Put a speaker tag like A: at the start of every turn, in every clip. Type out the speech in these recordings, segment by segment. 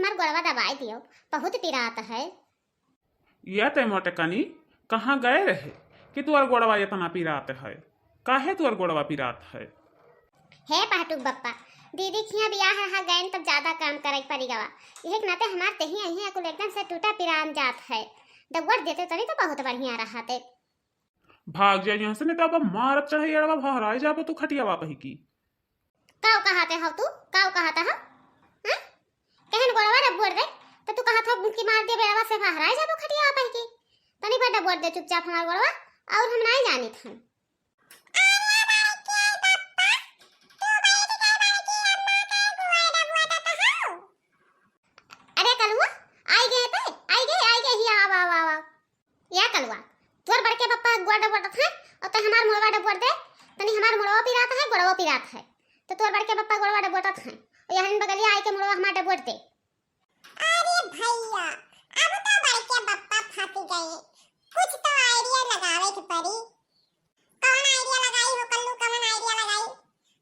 A: हमार गोड़वा दबाई दियो, बहुत पीरात है।
B: यह ते मोटे कनी कहाँ गए रहे कि तुअर गोड़वा इतना पीरात है? काहे तुअर गोड़वा पीरात है?
A: हे पाटुक बप्पा, दीदी खिया बियाह रहा गए तब ज्यादा काम करे पड़ी गवा। यही के नाते हमार तही अही कुल एकदम से टूटा पिरान जात है। दगुड़ देते तनी तो बहुत बढ़िया रहते।
B: भाग जा यहाँ से, नहीं तो अब मारत चढ़े अड़वा भहराए जाबो तू खटियावा पही की।
A: काव कहाते हो तू? काव कहाता हो? हां? कहन गोड़वा डबोड़ दे तो तू कहा था मुक्की मार दे बेड़वा से बहराए जाबो खटियावा पही की। तनी बड़ा डबोड़ दे चुपचाप हमार गोड़वा, और हम नहीं जानी थन। अरे कलुआ आई गए थे, आई गए ही आवा आवा आवा। या कलुआ तोर बड़के पप्पा गोड़ डबोड़ था और ते हमार मुड़वा डबोड़ दे। तनी हमार मुड़वा पिरात है, गोड़वा पिरात है। तो तोर बड़के पप्पा गोड़वा डबोड़त हैं और यहन बगलिया आई के मुड़वा हमार डबोड़ दे।
C: अरे भैया, अब तो बड़के पप्पा फंस गए। कुछ तो आइडिया लगावे के पड़ी। कौन आइडिया लगाई हो कल्लू, कौन आइडिया लगाई?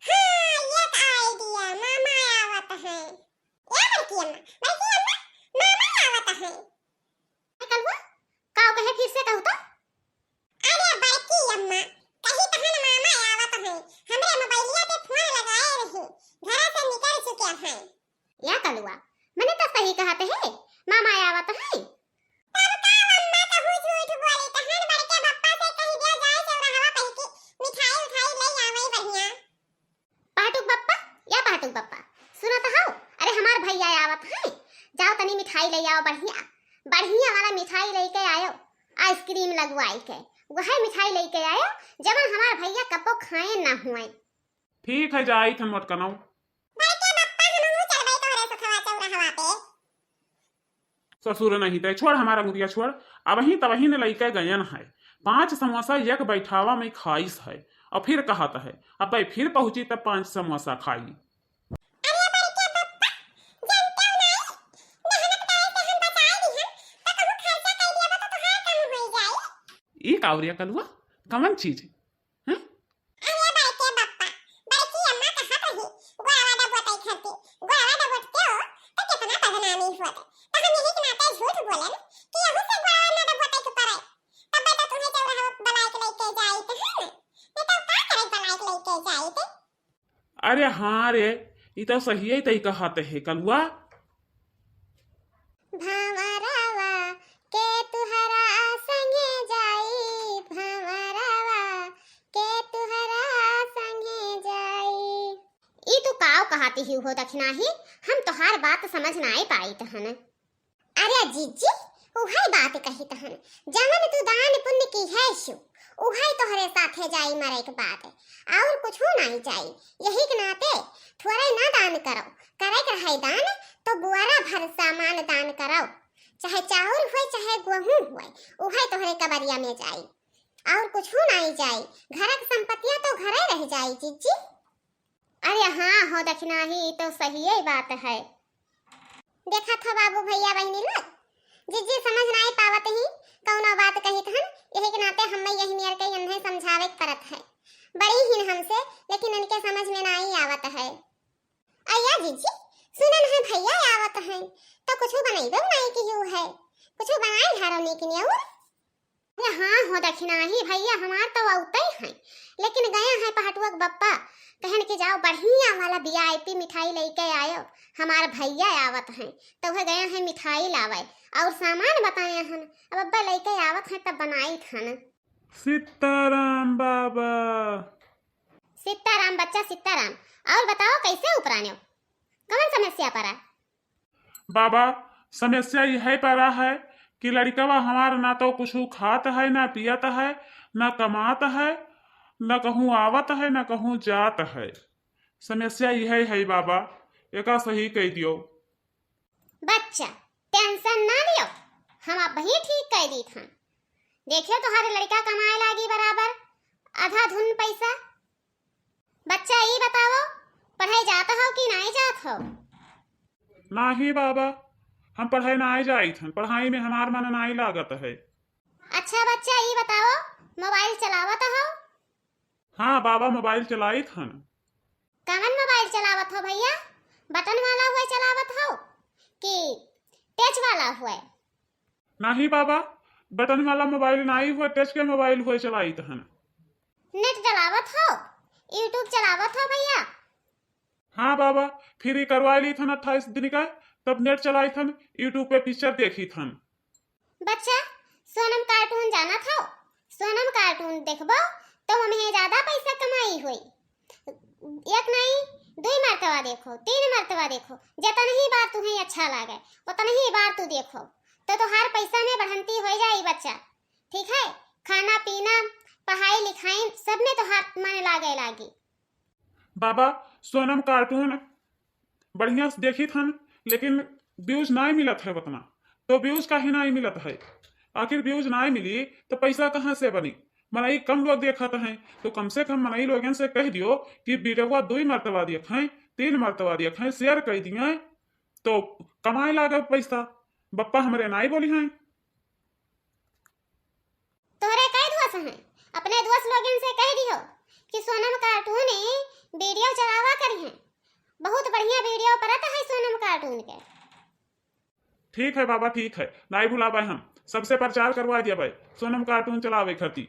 C: हाँ, ये आइडिया मामा आवत है। या बड़की अम्मा, मामा आवत है।
A: कलुआ काव कहे फिर से कहू तो?
C: अरे बड़की अम्मा, कहीं तहन मामा आवत है। हमरे मोबाइलिया पे फोन लगाए रही, घर से निकल चुके हैं।
A: या कलुआ मैंने तो सही कहते हैं, मामा आवत है।
C: तब का अम्मा कहू झूठ बोली? तहन बड़के पप्पा से कह दिया जाए चौराहा पे कि मिठाई उठाई ले आवे बढ़िया।
A: पाटुक बप्पा, या पाटुक बप्पा सुनो तो हो। अरे हमार भैया आवत है, जाओ तनी मिठाई ले आओ बढ़िया बढ़िया वाला मिठाई लेके आयो। आइसक्रीम लगवाई के वही मिठाई लेके आयो जब हमार भैया कपो खाए ना हुए।
B: ठीक है, जाई थन मोटकनौ।
C: बड़के पप्पा हमहू चलबै तोहरे सखवा चौराहा पे।
B: ससुर नहीं ते छोड़, हमारा मुदिया छोड़। अब ही तब ही ने लइके गयन है। 5 समोसा एक बैठावा में खाइस है और फिर कहत है अब भाई फिर पहुंची तब 5 समोसा खाई।
C: अरे बड़के पप्पा, जानते हो नहीं, मेहनत करे से हम बचाए दिहन त कहू खर्चा कर दिया तो तोहार काम होई जाई।
B: ई कावरिया कलुआ कमन चीज हैं?
C: अरे बड़के पप्पा, बड़की अम्मा कहत रही गोड़वा डबोतई खरती, गोड़वा डबोतते हो तो कितना बदनामी होत। तो हम यही के नाते झूठ बोलन कि यहू से गोड़वा ना डबोतई के पड़े। तब तो तुम्हें चौराहा बनाए के लेके जाई त है, नहीं तो का करे बनाए के लेके जाई थे।
B: अरे हाँ रे, ई तो सही है तई कहते है कलुआ।
A: भंवरवा के तुहरा संगे जाई, भंवरवा के तुहरा संगे जाई। ई तू काव कहती ही हो दक्षिणाही, हम तोहार बात समझ ना आई पाई तहन। अरे जीजी उहाई बात कही तहन, जमन तू दान पुण्य की है शु उहाई तोहरे साथे जाई मरे के बाद, और कुछ नहीं जाई। यही के नाते थोड़े ना दान करो, करे के है दान तो बुआरा भर सामान दान करो। चाहे चाउर हुए चाहे गेहूं हुए उहाई तोहरे कबरिया में जाई, और कुछ नहीं जाई। घर की संपत्तियां तो घरे रह जाई जीजी। अरे हाँ हो दक्षिणाही, तो सही है बात है। देखा था बाबू भैया बहनी लोग, जीजी समझ नहीं पावत ही कौनो बात कही थन। यही के नाते हमें यही नियर के इन्हें समझावे परत है। बड़ी ही हमसे, लेकिन इनके समझ में नहीं आवत है। अय्या जीजी सुनन है भैया आवत है तो कुछ बनाइबे नहीं कि यू है, कुछ बनाए घरों ने कि नहीं। अरे हाँ हो दक्षिणाही भैया हमार तो औते हैं, लेकिन गया है पहटुआ बप्पा कहन के जाओ बढ़िया वाला वीआईपी मिठाई लेके आयो। हमार भैया आवत हैं तो वह गया है मिठाई लावे और सामान बताए हन। अब अब्बा लेके आवत हैं तब बनाई थन।
B: सीताराम बाबा।
A: सीताराम बच्चा सीताराम। और बताओ कैसे उपरान्यो, कौन समस्या पड़ा?
B: बाबा समस्या यह पड़ा है कि लड़कवा हमारा ना तो कुछ खात है ना पियत है ना कमात है, न कहूँ आवत है न कहूँ जात है। समस्या यह है बाबा, एका सही कह दियो।
A: बच्चा टेंशन ना लियो, हम अब ही ठीक कह दी था। देखियो तुम्हारे लड़का कमाए लागी बराबर आधा धुन पैसा। बच्चा ये बताओ पढ़ाई जाता हो कि नहीं जात हो?
B: नाही बाबा, हम पढ़ाई ना आए जाई थन, पढ़ाई में हमार मन नहीं लागत है।
A: अच्छा बच्चा ये बताओ मोबाइल चलावत हो?
B: हाँ बाबा मोबाइल चलाई थन।
A: कौन मोबाइल चलावत हो भैया? बटन वाला हुआ चलावत हो कि चला हुआ
B: नहीं बाबा, बटन वाला मोबाइल नहीं हुआ, टच के मोबाइल हुए चलाई तहन।
A: नेट चलावत हो, यूट्यूब चलावत हो भैया?
B: हाँ बाबा, फ्री करवा ली थन 28 दिन का, तब नेट चलाई थन, यूट्यूब पे पिक्चर देखी थन।
A: बच्चा सोनम कार्टून जाना था, सोनम कार्टून देखबो तो हमें ज्यादा पैसा कमाई हुई। एक नहीं 2 मरतबा देखो, 3 मरतबा देखो, जितना ही बार तुम्हें अच्छा लगे उतना ही बार तू देखो, तो हर पैसा में बढ़ंती हो जाए बच्चा। ठीक है, खाना पीना पढ़ाई लिखाई सब में तो हाथ मन लागी।
B: बाबा सोनम कार्टून बढ़िया से देखी थन, लेकिन व्यूज नहीं मिलत है उतना। तो व्यूज काहे नहीं मिलत है? आखिर व्यूज नहीं मिली तो पैसा कहाँ से बनी? मनई कम लोग देखत हैं, तो कम से कम मनई लोगन से कह दियो कि वीडियो 2 मरतबा देखें, 3 मरतबा देखें, शेयर कर दिए तो कमाए लागे पैसा। बप्पा हमरे नहीं बोली हैं।
A: तोहरे कई दोस्त हैं, अपने दोस्त लोगन से कह दियो कि सोनम कार्टून वीडियो चलावा करी हैं, बहुत बढ़िया वीडियो परत है सोनम कार्टून के।
B: ठीक है बाबा, ठीक है, नहीं भुलाबे हम, सबसे प्रचार करवा दिया भाई सोनम कार्टून चलावे खातिर।